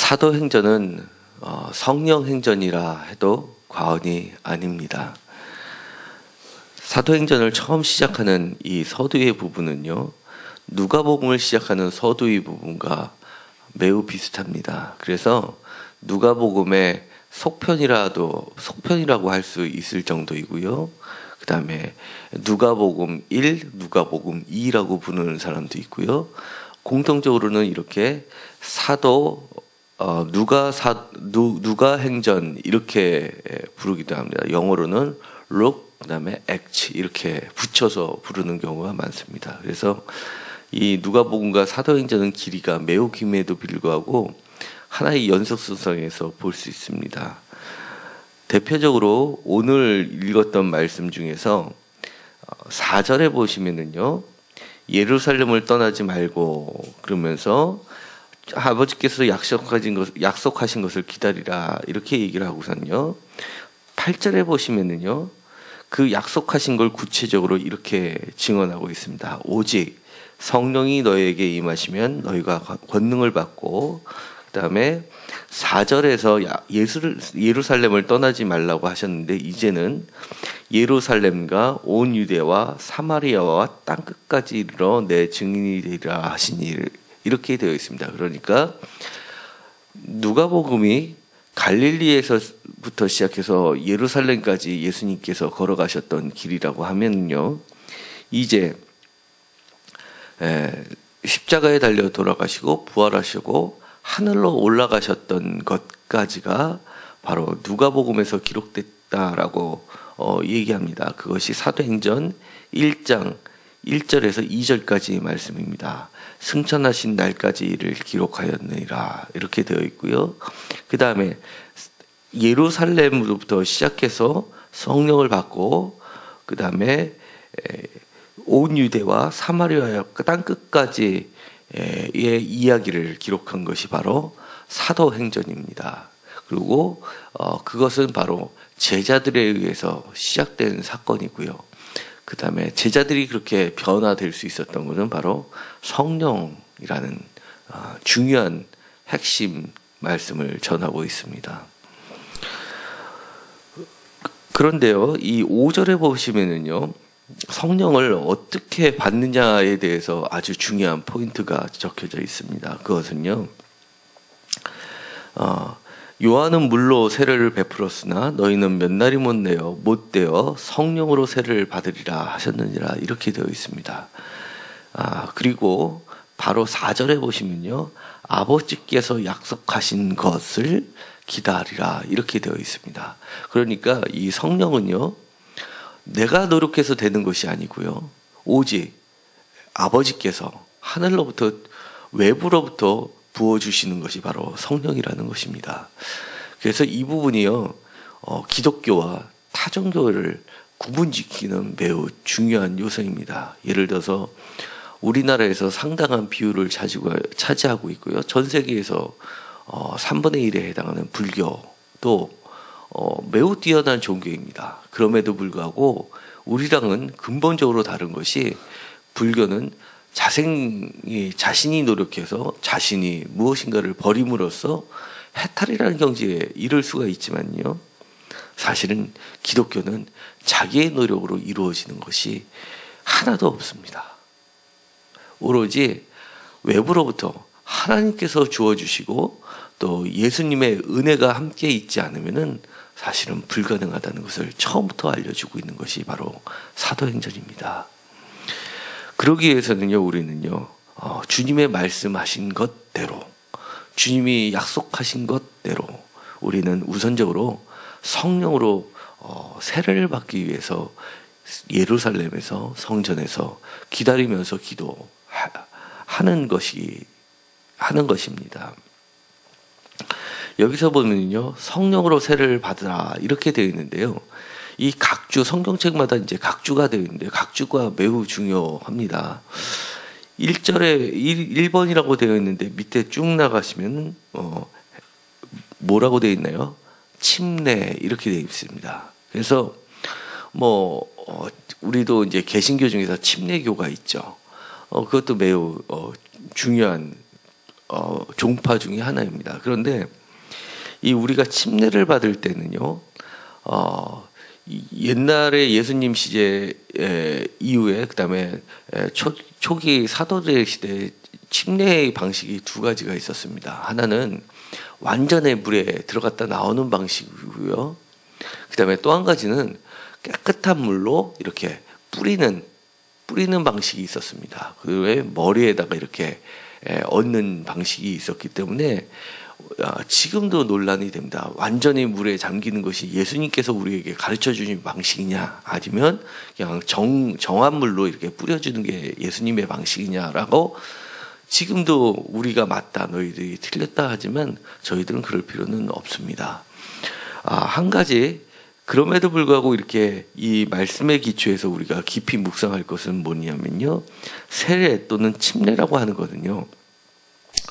사도행전은 성령행전이라 해도 과언이 아닙니다. 사도행전을 처음 시작하는 이 서두의 부분은요, 누가복음을 시작하는 서두의 부분과 매우 비슷합니다. 그래서 누가복음의 속편이라고 할 수 있을 정도이고요. 그 다음에 누가복음 1, 누가복음 2라고 부르는 사람도 있고요. 공통적으로는 이렇게 사도 누가행전 이렇게 부르기도 합니다. 영어로는 Luke, 그 다음에 Acts 이렇게 붙여서 부르는 경우가 많습니다. 그래서 이 누가복음과 사도행전은 길이가 매우 김에도 불구하고 하나의 연속성에서 볼 수 있습니다. 대표적으로 오늘 읽었던 말씀 중에서 4절에 보시면은요, 예루살렘을 떠나지 말고 그러면서 아버지께서 약속하신 것을 기다리라 이렇게 얘기를 하고선요, 8절에 보시면은요, 그 약속하신 걸 구체적으로 이렇게 증언하고 있습니다. 오직 성령이 너에게 임하시면 너희가 권능을 받고, 그 다음에 4절에서 예루살렘을 떠나지 말라고 하셨는데, 이제는 예루살렘과 온 유대와 사마리아와 땅끝까지 이르러 내 증인이 되리라 하시니 이렇게 되어 있습니다. 그러니까 누가복음이 갈릴리에서부터 시작해서 예루살렘까지 예수님께서 걸어가셨던 길이라고 하면요, 이제 십자가에 달려 돌아가시고 부활하시고 하늘로 올라가셨던 것까지가 바로 누가복음에서 기록됐다라고 얘기합니다. 그것이 사도행전 1장 1절에서 2절까지의 말씀입니다. 승천하신 날까지 이를 기록하였느니라 이렇게 되어 있고요. 그 다음에 예루살렘으로부터 시작해서 성령을 받고, 그 다음에 온 유대와 사마리아의 땅끝까지의 이야기를 기록한 것이 바로 사도행전입니다. 그리고 그것은 바로 제자들에 의해서 시작된 사건이고요. 그 다음에 제자들이 그렇게 변화될 수 있었던 것은 바로 성령이라는 중요한 핵심 말씀을 전하고 있습니다. 그런데요, 이 5절에 보시면은요, 성령을 어떻게 받느냐에 대해서 아주 중요한 포인트가 적혀져 있습니다. 그것은요, 요한은 물로 세례를 베풀었으나 너희는 몇 날이 못 되어 성령으로 세례를 받으리라 하셨느니라 이렇게 되어 있습니다. 그리고 바로 4절에 보시면요, 아버지께서 약속하신 것을 기다리라 이렇게 되어 있습니다. 그러니까 이 성령은요, 내가 노력해서 되는 것이 아니고요, 오직 아버지께서 하늘로부터, 외부로부터 부어주시는 것이 바로 성령이라는 것입니다. 그래서 이 부분이요, 기독교와 타종교를 구분지키는 매우 중요한 요소입니다. 예를 들어서 우리나라에서 상당한 비율을 차지하고 있고요, 전 세계에서 3분의 1에 해당하는 불교도 매우 뛰어난 종교입니다. 그럼에도 불구하고 우리랑은 근본적으로 다른 것이, 불교는 자신이 노력해서 자신이 무엇인가를 버림으로써 해탈이라는 경지에 이를 수가 있지만요, 사실은 기독교는 자기의 노력으로 이루어지는 것이 하나도 없습니다. 오로지 외부로부터 하나님께서 주어주시고 또 예수님의 은혜가 함께 있지 않으면은 사실은 불가능하다는 것을 처음부터 알려주고 있는 것이 바로 사도행전입니다. 그러기 위해서는요, 우리는요, 주님의 말씀하신 것대로, 주님이 약속하신 것대로 우리는 우선적으로 성령으로 세례를 받기 위해서 예루살렘에서, 성전에서 기다리면서 기도하는 것입니다. 여기서 보면요, 성령으로 세례를 받으라 이렇게 되어 있는데요, 이 각주, 성경책마다 이제 각주가 되어 있는데 각주가 매우 중요합니다. 1절에 1번이라고 되어 있는데 밑에 쭉 나가시면 뭐라고 되어 있나요? 침례 이렇게 되어 있습니다. 그래서 우리도 이제 개신교 중에서 침례교가 있죠. 그것도 매우 중요한 종파 중에 하나입니다. 그런데 이 우리가 침례를 받을 때는요, 옛날에 예수님 시대 이후에 그다음에 초기 사도들 시대에 침례의 방식이 두 가지가 있었습니다. 하나는 완전히 물에 들어갔다 나오는 방식이고요. 그다음에 또 한 가지는 깨끗한 물로 이렇게 뿌리는 방식이 있었습니다. 그 외에 머리에다가 이렇게 얹는 방식이 있었기 때문에 지금도 논란이 됩니다. 완전히 물에 잠기는 것이 예수님께서 우리에게 가르쳐 주신 방식이냐, 아니면 그냥 정한 물로 이렇게 뿌려주는 게 예수님의 방식이냐라고 지금도 우리가 맞다, 너희들이 틀렸다 하지만 저희들은 그럴 필요는 없습니다. 한 가지, 그럼에도 불구하고 이렇게 이 말씀의 기초에서 우리가 깊이 묵상할 것은 뭐냐면요, 세례 또는 침례라고 하는 거거든요.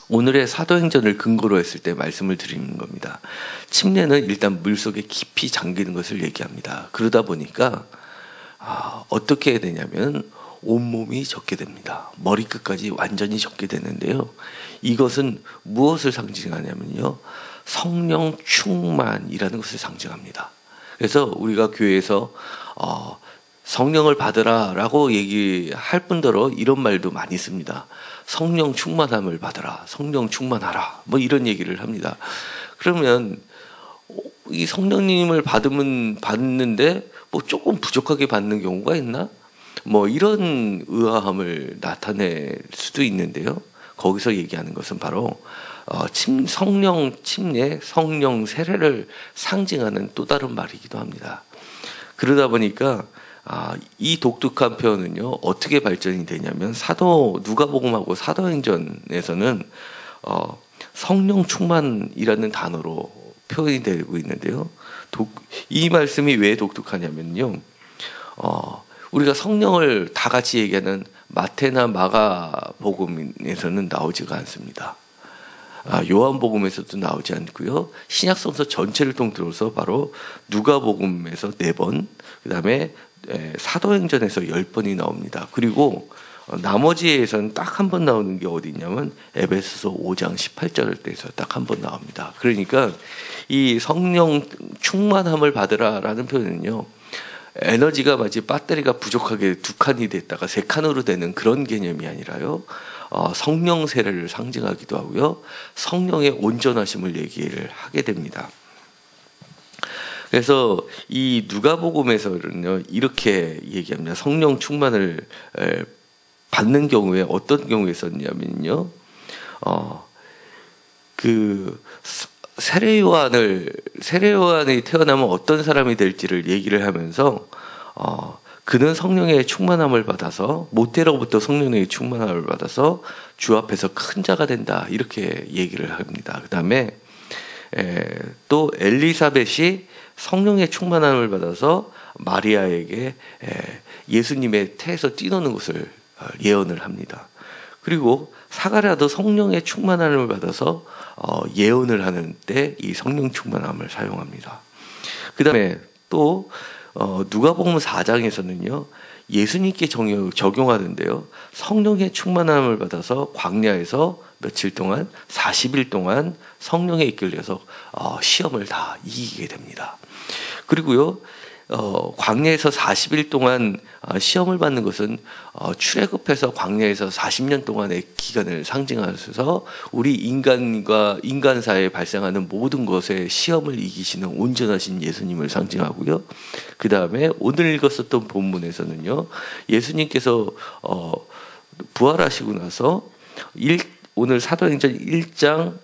오늘의 사도행전을 근거로 했을 때 말씀을 드리는 겁니다. 침례는 일단 물속에 깊이 잠기는 것을 얘기합니다. 그러다 보니까 어떻게 해야 되냐면 온몸이 젖게 됩니다. 머리끝까지 완전히 젖게 되는데요. 이것은 무엇을 상징하냐면요, 성령 충만이라는 것을 상징합니다. 그래서 우리가 교회에서 성령을 받으라 라고 얘기할 뿐더러 이런 말도 많이 씁니다. 성령 충만함을 받으라, 성령 충만하라, 뭐 이런 얘기를 합니다. 그러면 이 성령님을 받는데 뭐 조금 부족하게 받는 경우가 있나? 뭐 이런 의아함을 나타낼 수도 있는데요. 거기서 얘기하는 것은 바로 성령 침례, 성령 세례를 상징하는 또 다른 말이기도 합니다. 그러다 보니까 이 독특한 표현은요, 어떻게 발전이 되냐면 누가복음하고 사도행전에서는 성령 충만이라는 단어로 표현이 되고 있는데요. 이 말씀이 왜 독특하냐면요, 우리가 성령을 다 같이 얘기하는 마태나 마가복음에서는 나오지가 않습니다. 요한복음에서도 나오지 않고요. 신약성서 전체를 통틀어서 바로 누가복음에서 4번, 그 다음에 사도행전에서 10번이 나옵니다. 그리고 나머지에서는 딱 한 번 나오는 게 어디 있냐면 에베소서 5장 18절을 때에서 딱 한 번 나옵니다. 그러니까 이 성령 충만함을 받으라라는 표현은요, 에너지가 마치 배터리가 부족하게 2칸이 됐다가 3칸으로 되는 그런 개념이 아니라요, 성령 세례를 상징하기도 하고요, 성령의 온전하심을 얘기를 하게 됩니다. 그래서 이 누가복음에서는요, 이렇게 얘기합니다. 성령 충만을 받는 경우에 어떤 경우에 썼냐면요, 세례요한이 태어나면 어떤 사람이 될지를 얘기를 하면서 그는 성령의 충만함을 받아서, 모태로부터 성령의 충만함을 받아서 주 앞에서 큰 자가 된다, 이렇게 얘기를 합니다. 그 다음에 또 엘리사벳이 성령의 충만함을 받아서 마리아에게 예수님의 태에서 뛰노는 것을 예언을 합니다. 그리고 사가랴도 성령의 충만함을 받아서 예언을 하는 때 이 성령 충만함을 사용합니다. 그 다음에 또 누가복음 4장에서는요, 예수님께 적용하는데요, 성령의 충만함을 받아서 광야에서 며칠 동안 40일 동안 성령에 이끌려서 시험을 다 이기게 됩니다. 그리고요, 광야에서 40일 동안 시험을 받는 것은 출애굽해서 광야에서 40년 동안의 기간을 상징하셔서 우리 인간사에 발생하는 모든 것에 시험을 이기시는 온전하신 예수님을 상징하고요. 그 다음에 오늘 읽었었던 본문에서는요, 예수님께서 부활하시고 나서 오늘 사도행전 1장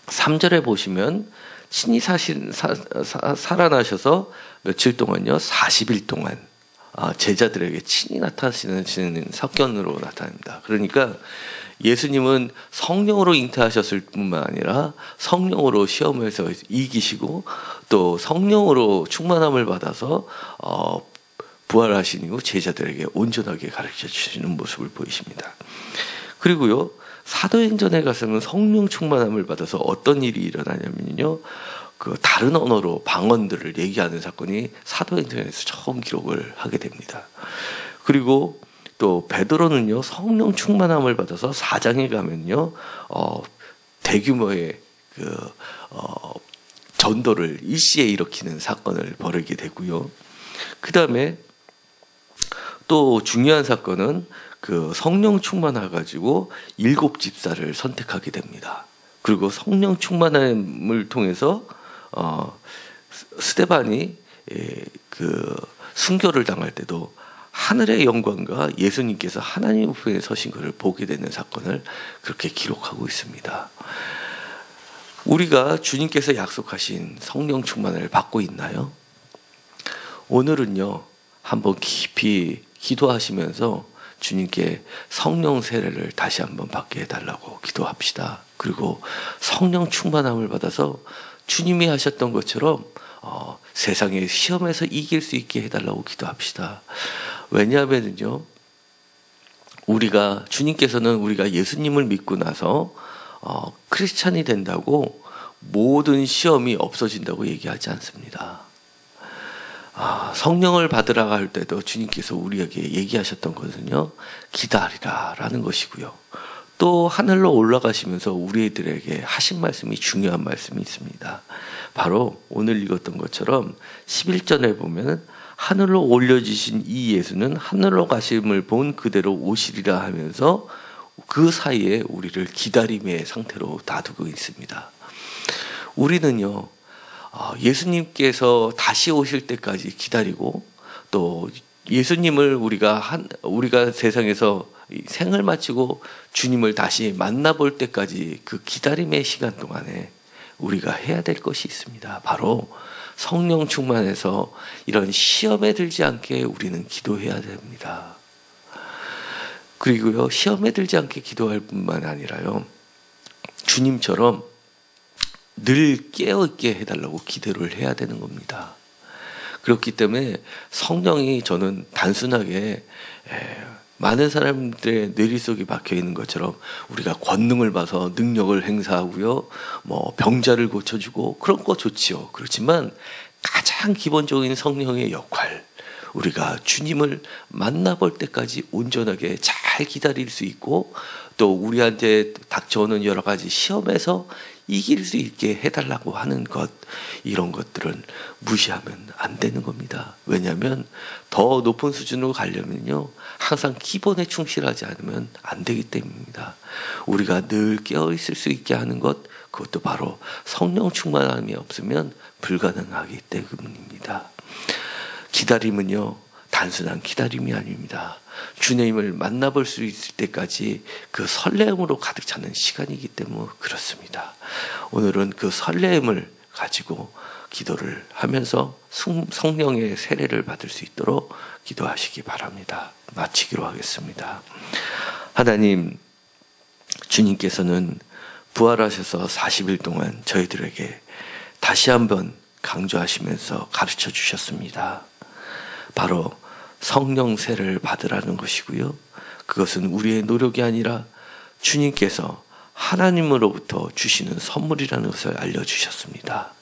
3절에 보시면 친히 살아나셔서 며칠 동안요, 40일 동안 제자들에게 친히 나타나시는 사건으로 나타납니다. 그러니까 예수님은 성령으로 잉태하셨을 뿐만 아니라 성령으로 시험에서 이기시고 또 성령으로 충만함을 받아서 부활하신 이후 제자들에게 온전하게 가르쳐 주시는 모습을 보이십니다. 그리고요, 사도행전에 가서는 성령 충만함을 받아서 어떤 일이 일어나냐면요, 그 다른 언어로 방언들을 얘기하는 사건이 사도행전에서 처음 기록을 하게 됩니다. 그리고 또 베드로는요 성령 충만함을 받아서 4장에 가면요 대규모의 전도를 일시에 일으키는 사건을 벌이게 되고요. 그 다음에 또 중요한 사건은 그 성령 충만해가지고 7 집사를 선택하게 됩니다. 그리고 성령 충만함을 통해서 스데반이 그 순교를 당할 때도 하늘의 영광과 예수님께서 하나님 우편에 서신 것을 보게 되는 사건을 그렇게 기록하고 있습니다. 우리가 주님께서 약속하신 성령 충만을 받고 있나요? 오늘은요 한번 깊이 기도하시면서 주님께 성령 세례를 다시 한번 받게 해달라고 기도합시다. 그리고 성령 충만함을 받아서 주님이 하셨던 것처럼 세상의 시험에서 이길 수 있게 해달라고 기도합시다. 왜냐하면요 주님께서는 우리가 예수님을 믿고 나서 크리스찬이 된다고 모든 시험이 없어진다고 얘기하지 않습니다. 성령을 받으라 할 때도 주님께서 우리에게 얘기하셨던 것은요 기다리라 라는 것이고요. 또 하늘로 올라가시면서 우리들에게 하신 말씀이 중요한 말씀이 있습니다. 바로 오늘 읽었던 것처럼 11절에 보면 하늘로 올려지신 이 예수는 하늘로 가심을 본 그대로 오시리라 하면서 그 사이에 우리를 기다림의 상태로 놔두고 있습니다. 우리는요 예수님께서 다시 오실 때까지 기다리고 또 예수님을 우리가 세상에서 생을 마치고 주님을 다시 만나볼 때까지 그 기다림의 시간 동안에 우리가 해야 될 것이 있습니다. 바로 성령 충만해서 이런 시험에 들지 않게 우리는 기도해야 됩니다. 그리고요 시험에 들지 않게 기도할 뿐만 아니라요 주님처럼 늘 깨어있게 해달라고 기도를 해야 되는 겁니다. 그렇기 때문에 성령이 저는 단순하게 많은 사람들의 뇌리 속에 박혀 있는 것처럼 우리가 권능을 봐서 능력을 행사하고요, 병자를 고쳐주고 그런 거 좋지요. 그렇지만 가장 기본적인 성령의 역할, 우리가 주님을 만나볼 때까지 온전하게 잘 기다릴 수 있고 또 우리한테 닥쳐오는 여러 가지 시험에서 이길 수 있게 해달라고 하는 것, 이런 것들은 무시하면 안 되는 겁니다. 왜냐하면 더 높은 수준으로 가려면요 항상 기본에 충실하지 않으면 안 되기 때문입니다. 우리가 늘 깨어있을 수 있게 하는 것, 그것도 바로 성령 충만함이 없으면 불가능하기 때문입니다. 기다림은요 단순한 기다림이 아닙니다. 주님을 만나볼 수 있을 때까지 그 설레임으로 가득 차는 시간이기 때문에 그렇습니다. 오늘은 그 설레임을 가지고 기도를 하면서 성령의 세례를 받을 수 있도록 기도하시기 바랍니다. 마치기로 하겠습니다. 하나님, 주님께서는 부활하셔서 40일 동안 저희들에게 다시 한번 강조하시면서 가르쳐 주셨습니다. 바로 성령 세례를 받으라는 것이고요. 그것은 우리의 노력이 아니라 주님께서 하나님으로부터 주시는 선물이라는 것을 알려주셨습니다.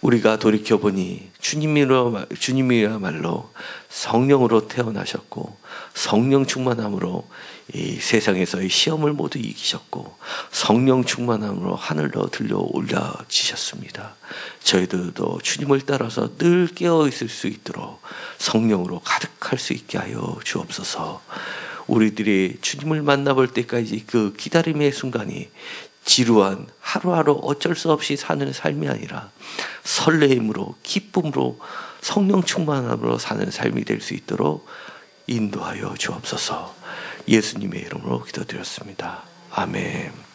우리가 돌이켜보니 주님이야말로 성령으로 태어나셨고 성령 충만함으로 이 세상에서의 시험을 모두 이기셨고 성령 충만함으로 하늘로 들려 올라지셨습니다. 저희들도 주님을 따라서 늘 깨어있을 수 있도록 성령으로 가득할 수 있게 하여 주옵소서. 우리들이 주님을 만나볼 때까지 그 기다림의 순간이 지루한 하루하루 어쩔 수 없이 사는 삶이 아니라 설레임으로 기쁨으로 성령 충만함으로 사는 삶이 될 수 있도록 인도하여 주옵소서. 예수님의 이름으로 기도드렸습니다. 아멘.